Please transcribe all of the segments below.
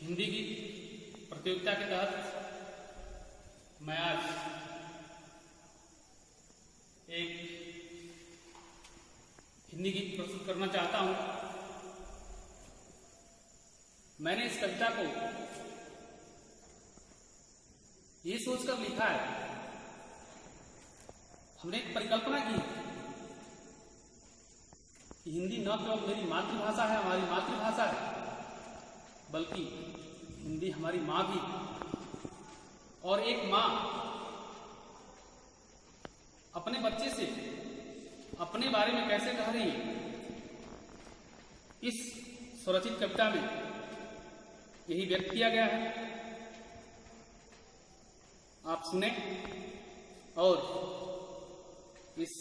हिंदी की प्रतियोगिता के तहत मैं आज एक हिंदी गीत प्रस्तुत करना चाहता हूं। मैंने इस कविता को ये सोचकर लिखा है, हमने एक परिकल्पना की कि हिंदी न केवल मेरी मातृभाषा है, हमारी मातृभाषा है, बल्कि हिंदी हमारी माँ भी। और एक माँ अपने बच्चे से अपने बारे में कैसे कह रही है, इस स्वरचित कविता में यही व्यक्त किया गया है। आप सुने और इस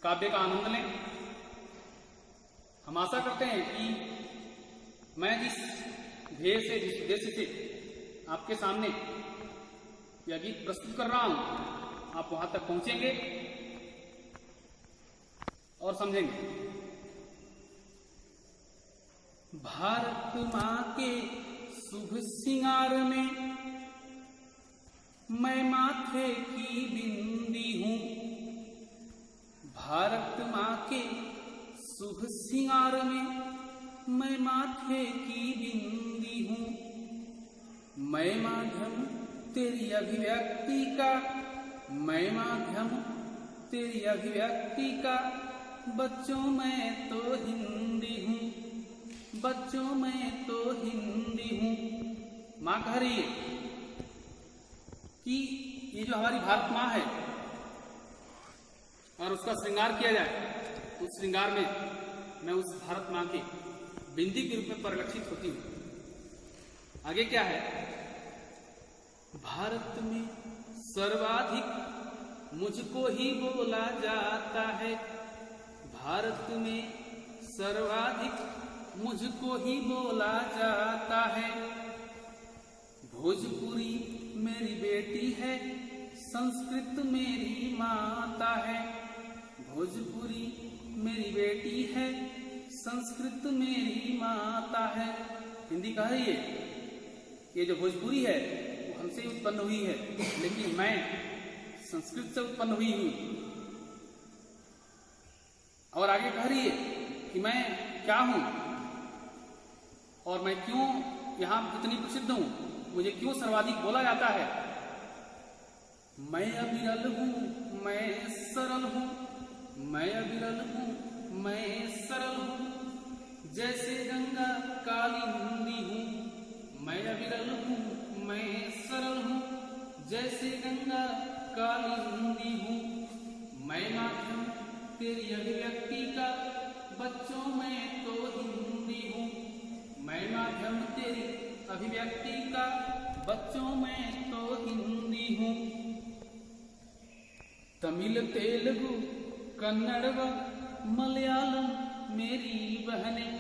काव्य का आनंद लें। हम आशा करते हैं कि मैं जिस ध्येय से, जिस उद्देश्य से आपके सामने यह गीत प्रस्तुत कर रहा हूं, आप वहां तक पहुंचेंगे और समझेंगे। भारत माँ के शुभ श्रृंगार में मैं माथे की बिंदी हूं। भारत माँ के शुभ श्रृंगार में मैं माथे की बिंदी हूं। मैं माध्यम तेरी अभिव्यक्ति का, मैं माध्यम तेरी अभिव्यक्ति का, बच्चों मैं तो हिंदी हूं, बच्चों मैं तो हिंदी हूं। माँ कह रही है कि ये जो हमारी भारत माँ है और उसका श्रृंगार किया जाए, उस श्रृंगार में मैं उस भारत माँ के बिंदी के रूप में परिलक्षित होती हूं। आगे क्या है? भारत में सर्वाधिक मुझको ही बोला जाता है, भारत में सर्वाधिक मुझको ही बोला जाता है। भोजपुरी मेरी बेटी है, संस्कृत मेरी माता है। भोजपुरी मेरी बेटी है, संस्कृत मेरी माता है। हिंदी कह रही है ये जो भोजपुरी है वो हमसे उत्पन्न हुई है, लेकिन मैं संस्कृत से उत्पन्न हुई हूं। और आगे कह रही है कि मैं क्या हूं और मैं क्यों यहां इतनी प्रसिद्ध हूं, मुझे क्यों सर्वाधिक बोला जाता है। मैं अविरल हूं, मैं सरल हूं, मैं अविरल हूं, मैं सरल हूं, जैसे गंगा कालिंदी हूं। मैं अविरल हूं, मैं सरल हूं, जैसे गंगा कालिंदी हूं। मैं माध्यम तेरी अभिव्यक्ति का, बच्चों मैं तो हिंदी हूं। मैं माध्यम तेरी अभिव्यक्ति का, बच्चों मैं तो हिंदी हूं। तमिल, तेलुगु, कन्नड़ व मलयालम मेरी बहनें।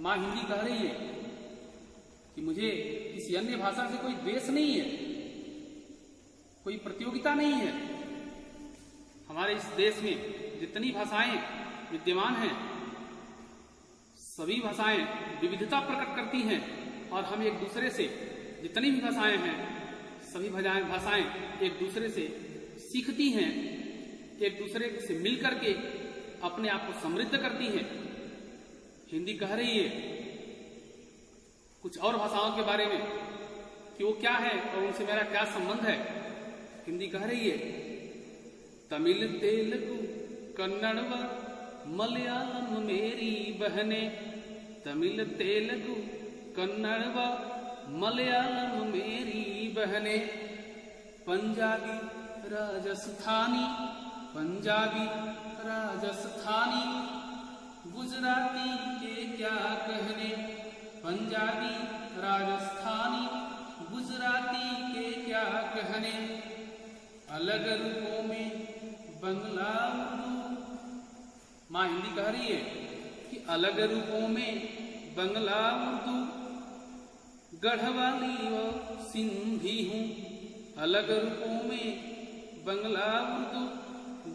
माँ हिंदी कह रही है कि मुझे किसी अन्य भाषा से कोई द्वेष नहीं है, कोई प्रतियोगिता नहीं है। हमारे इस देश में जितनी भाषाएं विद्यमान हैं, सभी भाषाएं विविधता प्रकट करती हैं और हम एक दूसरे से, जितनी भी भाषाएं हैं, सभी भाषाएं एक दूसरे से सीखती हैं, एक दूसरे से मिलकर के अपने आप को समृद्ध करती हैं। हिंदी कह रही है कुछ और भाषाओं के बारे में कि वो क्या है और उनसे मेरा क्या संबंध है। हिंदी कह रही है तमिल, तेलुगु, कन्नड़ व मलयालम मेरी बहनें। तमिल, तेलुगु, कन्नड़ व मलयालम मेरी बहनें। पंजाबी, राजस्थानी, पंजाबी, राजस्थानी, गुजराती के क्या कहने। पंजाबी, राजस्थानी, गुजराती के क्या कहने। अलग रूपों में बंगला, उर्दू। माँ हिंदी कह रही है कि अलग रूपों में बंगला, उर्दू, गढ़वाली व सिंधी हूँ। अलग रूपों में बंगला, उर्दू,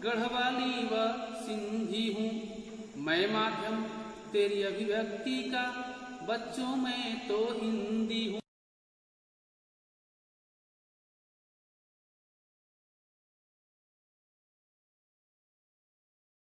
गढ़वाली व सिंधी हूँ। मैं माध्यम तेरी अभिव्यक्ति का, बच्चों में तो हिंदी